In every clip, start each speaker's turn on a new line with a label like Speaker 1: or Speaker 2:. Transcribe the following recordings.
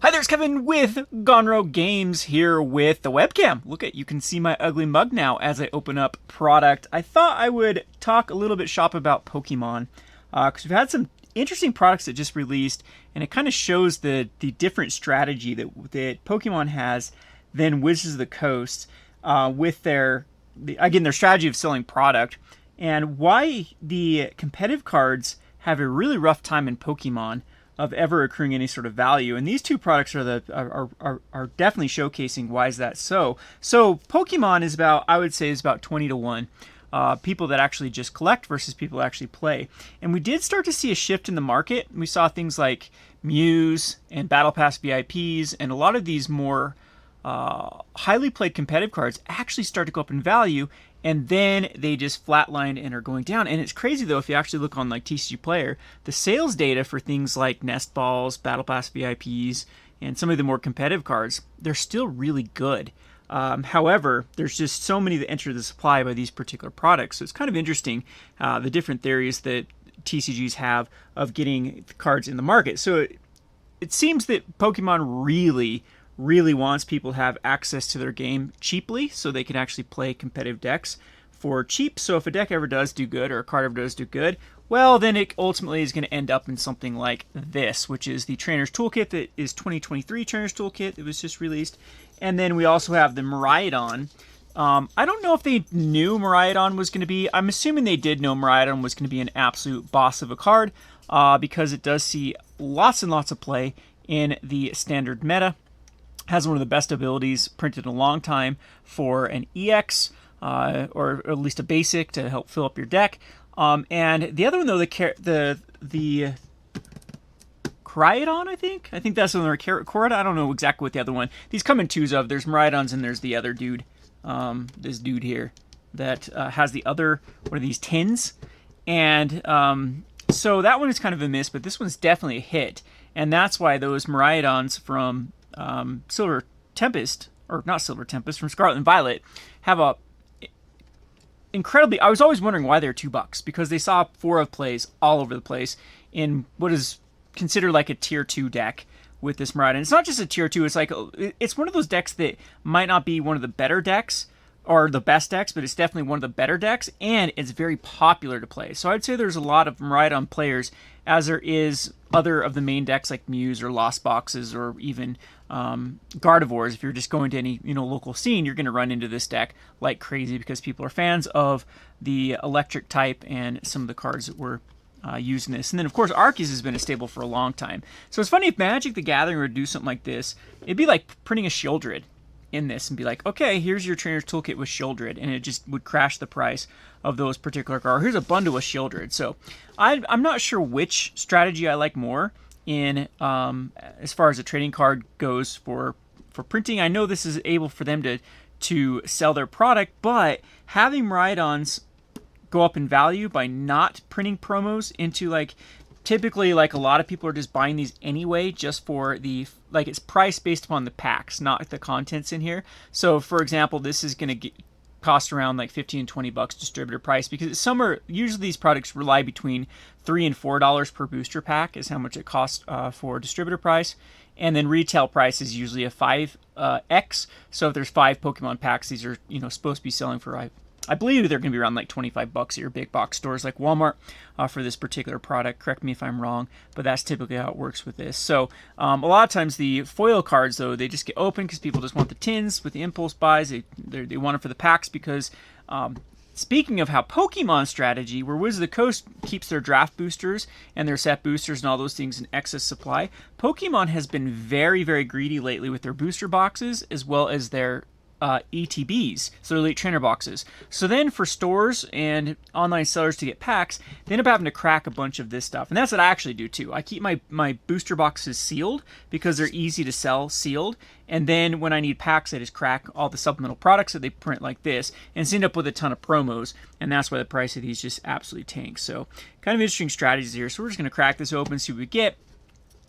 Speaker 1: Hi there, it's Kevin with Gonro Games here with the webcam. Look at, you can see my ugly mug now as I open up product. I thought I would talk a little bit shop about Pokemon because we've had some interesting products that just released, and it kind of shows the different strategy that Pokemon has than Wizards of the Coast with their strategy of selling product, and why the competitive cards have a really rough time in Pokemon of ever accruing any sort of value. And these two products are definitely showcasing why is that so. So Pokemon is about, I would say, is about 20 to 1. People that actually just collect versus people that actually play. And we did start to see a shift in the market. We saw things like Muse and Battle Pass VIPs and a lot of these more highly played competitive cards actually start to go up in value, and then they just flatlined and are going down. And it's crazy though, if you actually look on like TCG Player, the sales data for things like Nest Balls, Battle Pass VIPs, and some of the more competitive cards, they're still really good. However, there's just so many that enter the supply by these particular products. So it's kind of interesting the different theories that TCGs have of getting cards in the market. So it seems that Pokemon really wants people to have access to their game cheaply so they can actually play competitive decks for cheap. So if a deck ever does do good or a card ever does do good, well, then it ultimately is going to end up in something like this, which is the Trainer's Toolkit that is 2023 Trainer's Toolkit that was just released. And then we also have the Miraidon. I don't know if they knew Miraidon was going to be, I'm assuming they did know Miraidon was going to be an absolute boss of a card because it does see lots and lots of play in the standard meta. Has one of the best abilities printed in a long time for an EX, or at least a basic to help fill up your deck. And the other one though, the Cryoton, I think that's one. Corida, I don't know exactly what the other one. These come in twos of. There's Miraidons and there's the other dude, this dude here that has the other one of these tins. And so that one is kind of a miss, but this one's definitely a hit. And that's why those Miraidons from Silver Tempest, or not Silver Tempest, from Scarlet and Violet, have a incredibly. I was always wondering why they're $2 because they saw 4 of plays all over the place in what is considered like a tier 2 deck with this Miraidon. It's not just a tier 2. It's like it's one of those decks that might not be one of the better decks or the best decks, but it's definitely one of the better decks, and it's very popular to play. So I'd say there's a lot of Miraidon players, as there is other of the main decks like Muse or Lost Boxes or even Gardevoirs. If you're just going to any local scene, you're going to run into this deck like crazy because people are fans of the electric type and some of the cards that were used in this. And then of course Arceus has been a staple for a long time. So it's funny, if Magic the Gathering were to do something like this, it'd be like printing a Shieldred in this and be like, okay, here's your Trainer's Toolkit with Shieldred, and it just would crash the price of those particular cards. Here's a bundle with Shieldred. So I'm not sure which strategy I like more in as far as a trading card goes for printing. I know this is able for them to sell their product, but having Miraidons go up in value by not printing promos into like, typically, like, a lot of people are just buying these anyway just for the, like, it's priced based upon the packs, not the contents in here. So, for example, this is going to cost around like $15 to $20 distributor price, because usually these products rely between $3 and $4 per booster pack is how much it costs for distributor price. And then retail price is usually a 5x. So if there's 5 Pokemon packs, these are supposed to be selling for, I believe they're going to be around like $25 at your big box stores like Walmart for this particular product. Correct me if I'm wrong, but that's typically how it works with this. So a lot of times the foil cards, though, they just get open because people just want the tins with the impulse buys. They want it for the packs because speaking of how Pokemon strategy, where Wizards of the Coast keeps their draft boosters and their set boosters and all those things in excess supply, Pokemon has been very, very greedy lately with their booster boxes as well as their ETBs, so elite trainer boxes. So then for stores and online sellers to get packs, they end up having to crack a bunch of this stuff. And that's what I actually do too. I keep my booster boxes sealed because they're easy to sell sealed. And then when I need packs, I just crack all the supplemental products that they print like this and end up with a ton of promos. And that's why the price of these just absolutely tanks. So kind of interesting strategies here. So we're just going to crack this open, see what we get.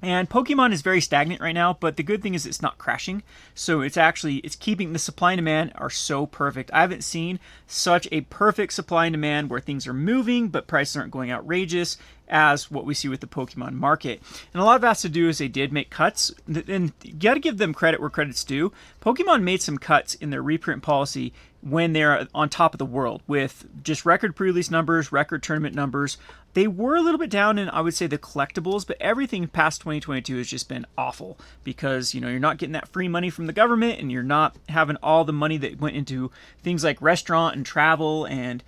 Speaker 1: And Pokemon is very stagnant right now, but the good thing is it's not crashing. So it's keeping the supply and demand are so perfect. I haven't seen such a perfect supply and demand where things are moving, but prices aren't going outrageous as what we see with the Pokemon market. And a lot of it has to do is they did make cuts, and you got to give them credit where credit's due. Pokemon made some cuts in their reprint policy when they're on top of the world with just record pre-release numbers, record tournament numbers. They were a little bit down in, I would say, the collectibles, but everything past 2022 has just been awful because, you're not getting that free money from the government, and you're not having all the money that went into things like restaurant and travel and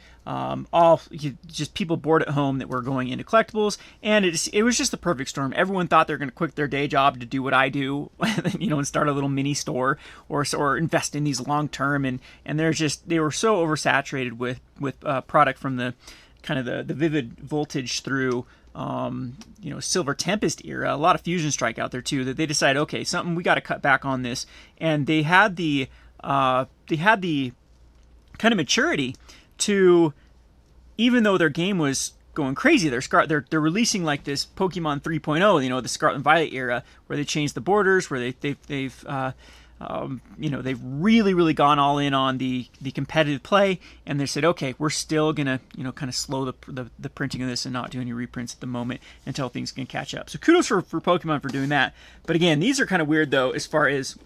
Speaker 1: just people bored at home that were going into collectibles. And it was just the perfect storm. Everyone thought they were going to quit their day job to do what I do, and start a little mini store or invest in these long term. And they were so oversaturated with product from the kind of the Vivid Voltage through Silver Tempest era, a lot of Fusion Strike out there too, that they decided, okay, we got to cut back on this. And they had the kind of maturity to, even though their game was going crazy, they're releasing like this Pokemon 3.0, the Scarlet and Violet era, where they changed the borders, where they've really, really gone all in on the competitive play, and they said, okay, we're still gonna, kind of slow the printing of this and not do any reprints at the moment until things can catch up. So kudos for Pokemon for doing that. But again, these are kind of weird though, as far as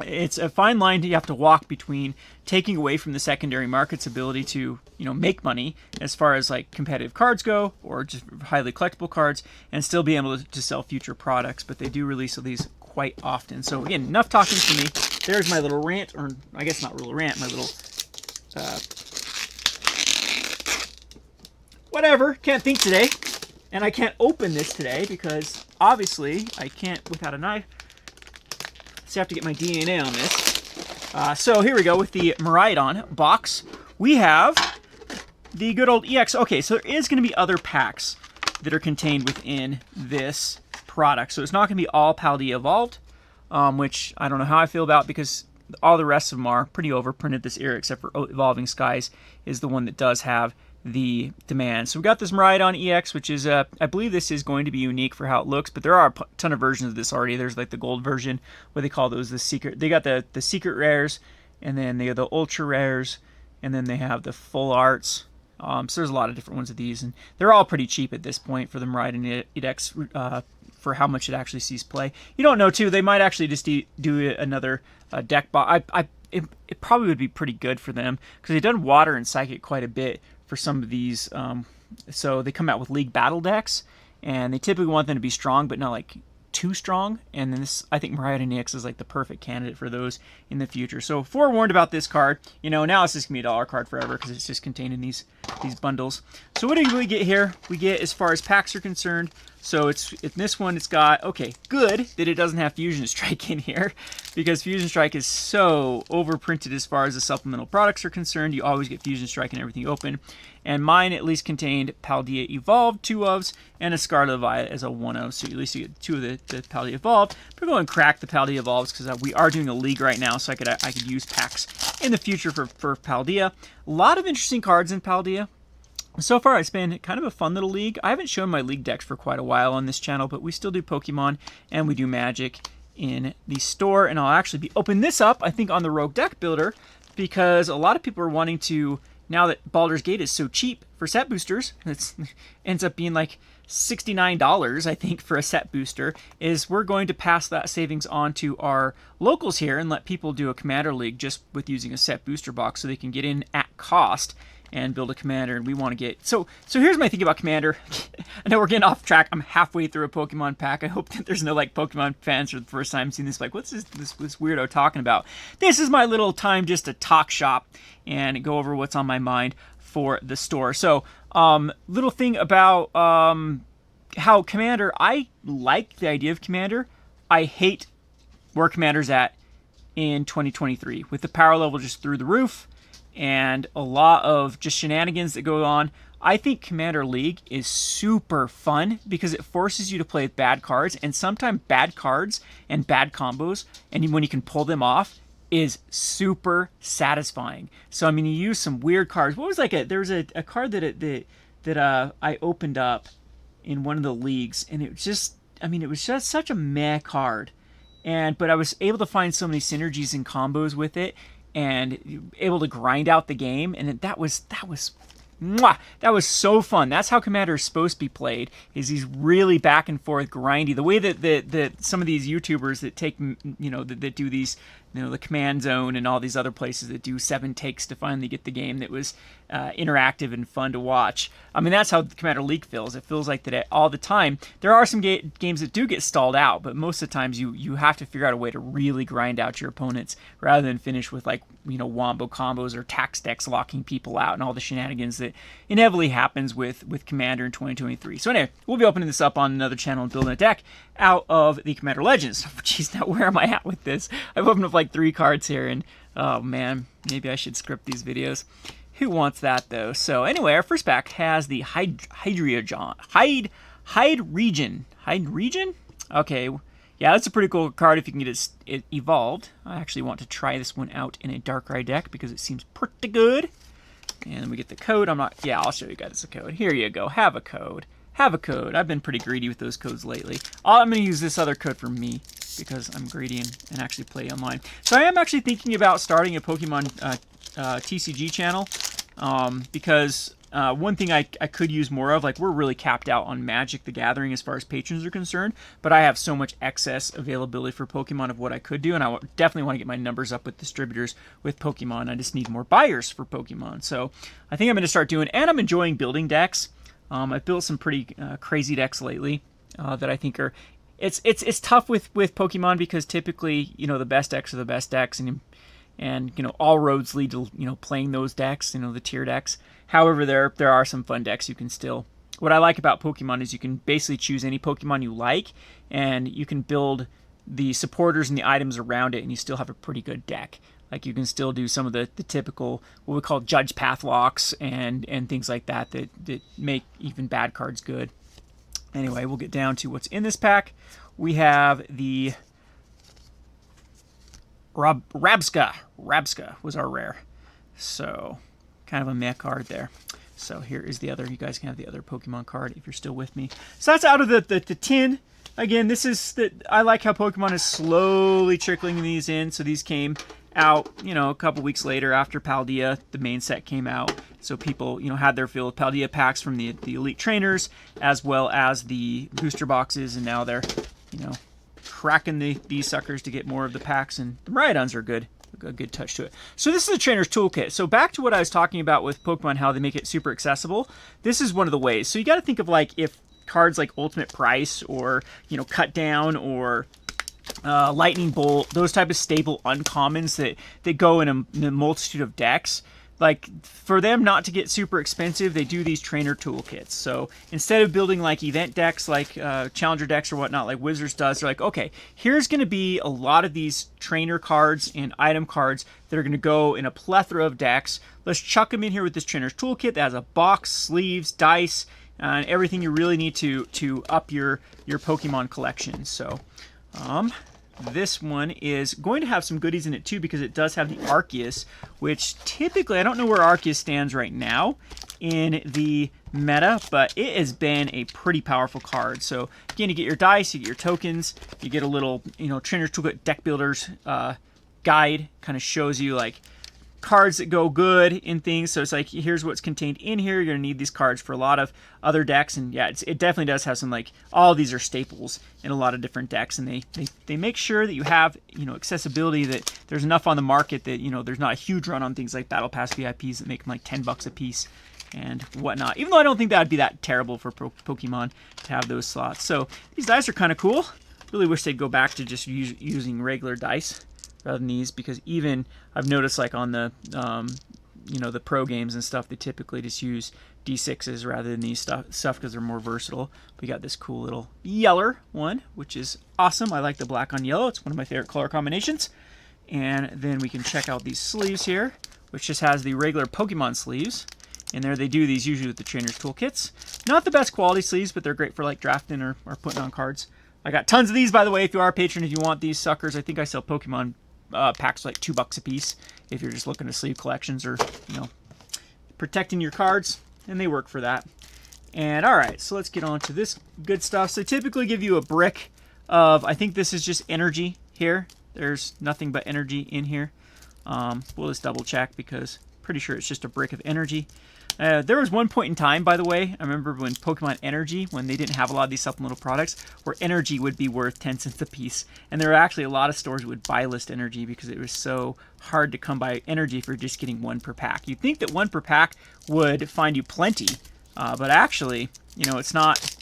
Speaker 1: it's a fine line you have to walk between taking away from the secondary market's ability to, make money as far as like competitive cards go, or just highly collectible cards, and still be able to sell future products. But they do release these quite often. So again, enough talking for me. There's my little rant, or I guess not real rant, my little whatever. Can't think today, and I can't open this today because obviously I can't without a knife. So I have to get my DNA on this. So here we go with the Marion Box. We have the good old EX. Okay, so there is going to be other packs that are contained within this product. So it's not going to be all Paldea Evolved, which I don't know how I feel about, because all the rest of them are pretty overprinted this era, except for Evolving Skies is the one that does have the demand. So we got this Marion EX, which is I believe this is going to be unique for how it looks, but there are a ton of versions of this already. There's like the gold version, what they call those, the secret. They got the secret rares, and then they have the ultra rares, and then they have the full arts. So there's a lot of different ones of these, and they're all pretty cheap at this point for the Marion EX for how much it actually sees play. You don't know too. They might actually just do another deck box. It probably would be pretty good for them because they've done Water and Psychic quite a bit for some of these. So they come out with League Battle decks, and they typically want them to be strong, but not like too strong. And then this, I think Marion EX is like the perfect candidate for those in the future. So forewarned about this card. Now it's just gonna be a dollar card forever because it's just contained in these bundles. So what do we get here? We get, as far as packs are concerned, so in this one, it's got, okay, good that it doesn't have Fusion Strike in here, because Fusion Strike is so overprinted as far as the supplemental products are concerned. You always get Fusion Strike and everything open. And mine at least contained Paldea Evolved, 2 ofs, and a Scarlet Violet as a 1 of. So at least you get 2 of the Paldea Evolved. But go and crack the Paldea Evolves because we are doing a league right now, so I could use packs in the future for Paldea. A lot of interesting cards in Paldea. So far, it's been kind of a fun little league. I haven't shown my league decks for quite a while on this channel, but we still do Pokemon and we do Magic in the store. And I'll actually be opening this up, I think, on the Rogue Deck Builder, because a lot of people are wanting to, now that Baldur's Gate is so cheap for set boosters, it ends up being like $69, I think, for a set booster, is we're going to pass that savings on to our locals here and let people do a Commander League just with using a set booster box so they can get in at cost and build a commander. And we want to get, so here's my thing about Commander. I know we're getting off track. I'm halfway through a Pokemon pack. I hope that there's no like Pokemon fans for the first time seeing this, like, what's this weirdo talking about? This is my little time just to talk shop and go over what's on my mind for the store. So little thing about how Commander, I like the idea of Commander. I hate where Commander's at in 2023 with the power level just through the roof and a lot of just shenanigans that go on. I think Commander League is super fun because it forces you to play with bad cards, and sometimes bad cards and bad combos, and when you can pull them off, is super satisfying. So I mean, you use some weird cards. What was there was a card that I opened up in one of the leagues, and it was just such a meh card, but I was able to find so many synergies and combos with it, and able to grind out the game, and that was Mwah! That was so fun. That's how Commander is supposed to be played, is he's really back and forth grindy. The way that some of these YouTubers that take, that do these, the Command Zone and all these other places that do 7 takes to finally get the game that was interactive and fun to watch. I mean, that's how Commander League feels. It feels like that all the time. There are some games that do get stalled out, but most of the times you have to figure out a way to really grind out your opponents rather than finish with wombo combos or tax decks locking people out and all the shenanigans that inevitably happens with Commander in 2023. So anyway, we'll be opening this up on another channel and building a deck out of the Commander Legends. Jeez, now where am I at with this? I've opened up like 3 cards here, and oh man, maybe I should script these videos. Who wants that though? So anyway, our first pack has the Hyde Region. Okay, yeah, that's a pretty cool card if you can get it evolved. I actually want to try this one out in a Darkrai deck because it seems pretty good. And we get the code. I'll show you guys the code. Here you go. Have a code. I've been pretty greedy with those codes lately. I'm going to use this other code for me because I'm greedy and actually play online. So I am actually thinking about starting a Pokemon TCG channel because one thing I could use more of, we're really capped out on Magic the Gathering as far as patrons are concerned, but I have so much excess availability for Pokemon of what I could do, and I definitely want to get my numbers up with distributors with Pokemon. I just need more buyers for Pokemon. So I think I'm going to start doing, and I'm enjoying building decks. I've built some pretty crazy decks lately that I think are, it's tough with Pokemon because typically, the best decks are the best decks, and all roads lead to playing those decks, the tier decks. However, there are some fun decks you can still. What I like about Pokemon is you can basically choose any Pokemon you like, and you can build the supporters and the items around it, and you still have a pretty good deck. You can still do some of the typical, what we call judge path locks and things like that make even bad cards good. Anyway, we'll get down to what's in this pack. We have the Rabska. Rabska was our rare. So, kind of a meh card there. So here is the other. You guys can have the other Pokemon card if you're still with me. So that's out of the tin. Again, I like how Pokemon is slowly trickling these in. So these came out, a couple weeks later after Paldea, the main set came out. So people, had their fill of Paldea packs from the Elite Trainers, as well as the booster boxes, and now they're, cracking these suckers to get more of the packs, and the Miraidons are good. A good touch to it. So this is a trainer's toolkit. So back to what I was talking about with Pokemon, how they make it super accessible. This is one of the ways. So you got to think of if cards like Ultimate Price or Cut Down or Lightning Bolt, those type of stable uncommons that go in a multitude of decks. For them not to get super expensive, they do these trainer toolkits. So instead of building event decks, challenger decks or whatnot, like Wizards does, they're okay, here's going to be a lot of these trainer cards and item cards that are going to go in a plethora of decks. Let's chuck them in here with this trainer's toolkit that has a box, sleeves, dice, and everything you really need to up your Pokemon collection. So, this one is going to have some goodies in it too because it does have the Arceus, which typically, I don't know where Arceus stands right now in the meta, but it has been a pretty powerful card. So again, you get your dice, you get your tokens, you get a little, Trainer's Toolkit Deck Builder's guide, kind of shows you cards that go good in things. So it's here's what's contained in here. You're gonna need these cards for a lot of other decks, and yeah, it definitely does have some all of these are staples in a lot of different decks, and they make sure that you have accessibility, that there's enough on the market that there's not a huge run on things like Battle Pass VIPs that make them $10 a piece and whatnot. Even though I don't think that would be that terrible for Pokemon to have those slots. So these dice are kind of cool. Really wish they'd go back to just using regular dice rather than these, because even I've noticed on the the pro games and stuff, they typically just use D6s rather than these stuff because they're more versatile. We got this cool little yeller one, which is awesome. I like the black on yellow. It's one of my favorite color combinations. And then we can check out these sleeves here, which just has the regular Pokemon sleeves. And there they do these usually with the Trainer's Toolkits. Not the best quality sleeves, but they're great for drafting or putting on cards. I got tons of these, by the way, if you are a patron, if you want these suckers. I think I sell Pokemon packs $2 a piece if you're just looking to sleeve collections or protecting your cards, and they work for that. And all right, so let's get on to this good stuff. So they typically give you a brick of, I think this is just energy here. There's nothing but energy in here. We'll just double check because pretty sure it's just a brick of energy. There was one point in time, by the way, I remember when Pokemon Energy, when they didn't have a lot of these supplemental products, where energy would be worth 10 cents a piece. And there were actually a lot of stores that would buy list energy because it was so hard to come by energy for just getting one per pack. You'd think that one per pack would find you plenty, but actually, it's not.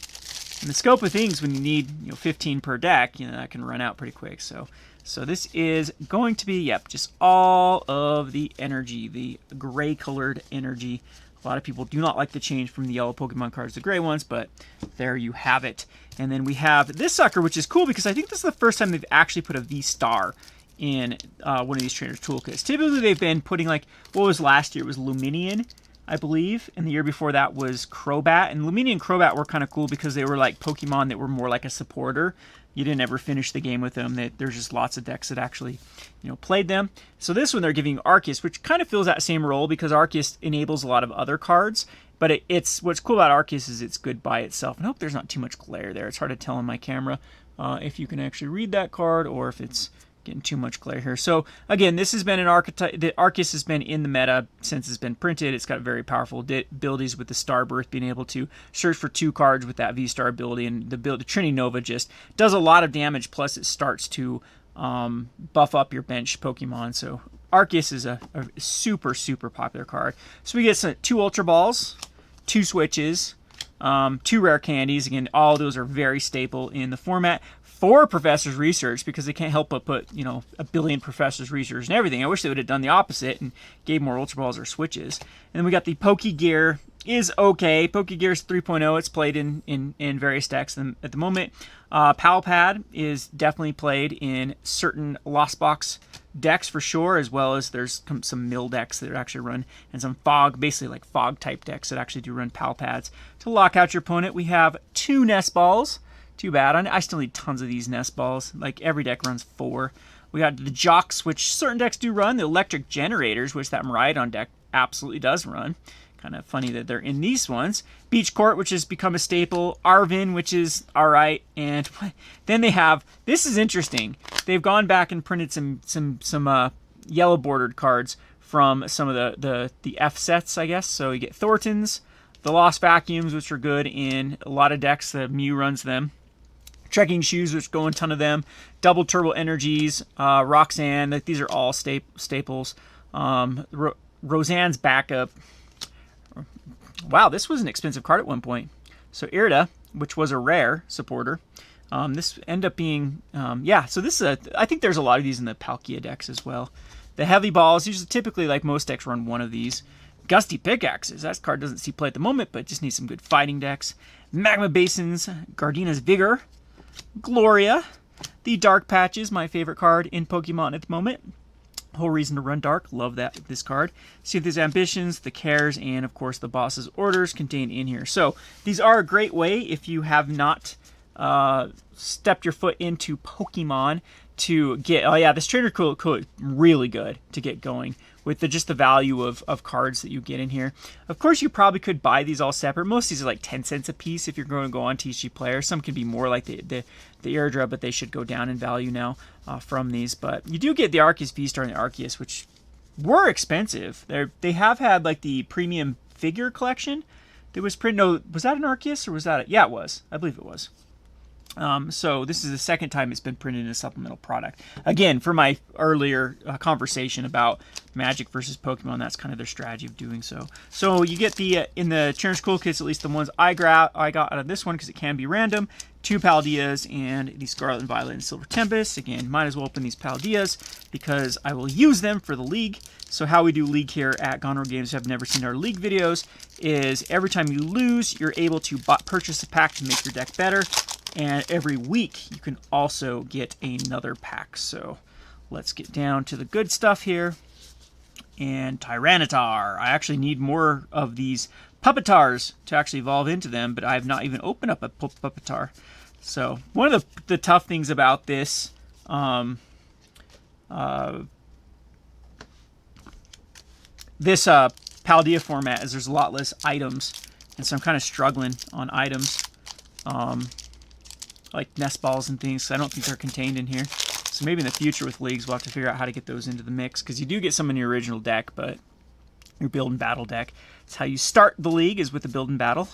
Speaker 1: In the scope of things, when you need 15 per deck, that can run out pretty quick. So this is going to be, just all of the energy, the gray-colored energy. A lot of people do not like the change from the yellow Pokemon cards to gray ones, but there you have it. And then we have this sucker, which is cool because I think this is the first time they've actually put a V-Star in one of these trainers' toolkits. Typically, they've been putting, what was last year? It was Luminion, I believe, and the year before that was Crobat. And Luminion and Crobat were kind of cool because they were like Pokemon that were more like a supporter. You didn't ever finish the game with them. There's just lots of decks that actually, played them. So this one they're giving Arceus, which kind of fills that same role because Arceus enables a lot of other cards. But it's what's cool about Arceus is it's good by itself. And I hope there's not too much glare there. It's hard to tell on my camera if you can actually read that card or if it's getting too much glare here. So again, this has been an archetype. The Arceus has been in the meta since it's been printed. It's got very powerful abilities with the Starbirth, being able to search for 2 cards with that V-Star ability, and the Trini Nova just does a lot of damage. Plus, it starts to buff up your bench Pokemon. So Arceus is a super popular card. So we get 2 Ultra Balls, 2 Switches, 2 Rare Candies. Again, all those are very staple in the format. 4 Professor's Research, because they can't help but put, a billion Professor's Research and everything. I wish they would have done the opposite and gave more Ultra Balls or Switches. And then we got the Pokegear is okay. Pokegear's 3.0. It's played in various decks at the moment. Palpad is definitely played in certain Lost Box decks for sure, as well as there's some mill decks that actually run, and some fog, basically like fog type decks that actually do run Palpads. To lock out your opponent, we have 2 Nest Balls. Too bad. I still need tons of these Nest Balls. Like, every deck runs 4. We got the Jocks, which certain decks do run. The Electric Generators, which that Miraidon deck absolutely does run. Kind of funny that they're in these ones. Beach Court, which has become a staple. Arvin, which is alright. And then they have, this is interesting, they've gone back and printed some yellow bordered cards from some of the F sets, I guess. So you get Thorntons, the Lost Vacuums, which are good in a lot of decks. The Mew runs them. Trekking Shoes, which go in a ton of them. Double Turbo Energies, Roxanne. These are all staples. Roseanne's backup. Wow, this was an expensive card at one point. So Irida, which was a rare supporter. This ended up being, so this is I think there's a lot of these in the Palkia decks as well. The Heavy Balls, usually typically like most decks run one of these. Gusty Pickaxes, that card doesn't see play at the moment, but just needs some good fighting decks. Magma Basins, Gardenia's Vigor. Gloria, the Dark Patches, my favorite card in Pokemon at the moment. Whole reason to run Dark, love this card. See if there's Ambitions, the Cares, and of course the Boss's Orders contained in here. So these are a great way if you have not stepped your foot into Pokemon to get, this trainer could really good to get going with just the value of cards that you get in here. Of course, you probably could buy these all separate. Most of these are like 10 cents a piece if you're going to go on TCG Player. Some can be more like the Airdra, but they should go down in value now from these. But you do get the Arceus V-Star and the Arceus, which were expensive. They have had like the premium figure collection that was printed. No, was that an Arceus or was that yeah, it was. I believe it was. So this is the second time it's been printed in a supplemental product. Again, for my earlier conversation about Magic versus Pokemon, that's kind of their strategy of doing so. So you get the in the Cherish Cool Kits, at least the ones I got out of this one because it can be random. 2 Paldeas and the Scarlet and Violet and Silver Tempest. Again, might as well open these Paldeas because I will use them for the League. So how we do League here at Gone Rogue Games, if you have never seen our League videos, is every time you lose, you're able to purchase a pack to make your deck better. And every week, you can also get another pack. So let's get down to the good stuff here. And Tyranitar. I actually need more of these Puppetars to actually evolve into them, but I have not even opened up a Puppetar. So one of the tough things about this Paldea format is there's a lot less items, and so I'm kind of struggling on items. Like Nest Balls and things, so I don't think they're contained in here. So maybe in the future with Leagues, we'll have to figure out how to get those into the mix, because you do get some in your original deck, but your build and battle deck. It's how you start the league, is with the build and battle,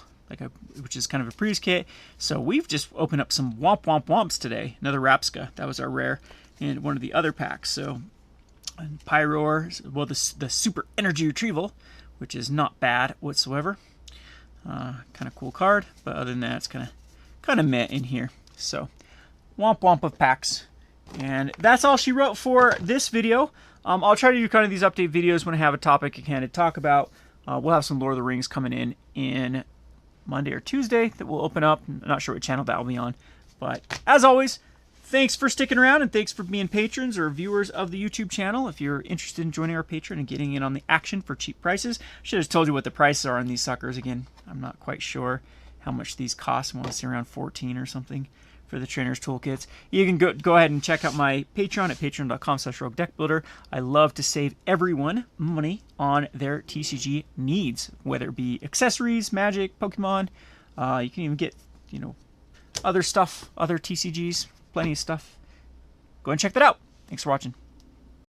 Speaker 1: which is kind of a previous kit. So we've just opened up some Womp Womp Womps today. Another Rapska, that was our rare, and one of the other packs. So and Pyroar, well, the Super Energy Retrieval, which is not bad whatsoever. Kind of cool card, but other than that, it's kind of meh in here. So Womp Womp of packs. And that's all she wrote for this video. I'll try to do kind of these update videos when I have a topic I can talk about. We'll have some Lord of the Rings coming in Monday or Tuesday that will open up. I'm not sure what channel that will be on. But as always, thanks for sticking around, and thanks for being patrons or viewers of the YouTube channel. If you're interested in joining our Patreon and getting in on the action for cheap prices, I should have told you what the prices are on these suckers. Again, I'm not quite sure how much these cost. I want to say around 14 or something for the Trainer's Toolkits. You can go ahead and check out my Patreon at patreon.com/roguedeckbuilder. I love to save everyone money on their TCG needs, whether it be accessories, Magic, Pokemon. You can even get, other stuff, other TCGs, plenty of stuff. Go and check that out. Thanks for watching.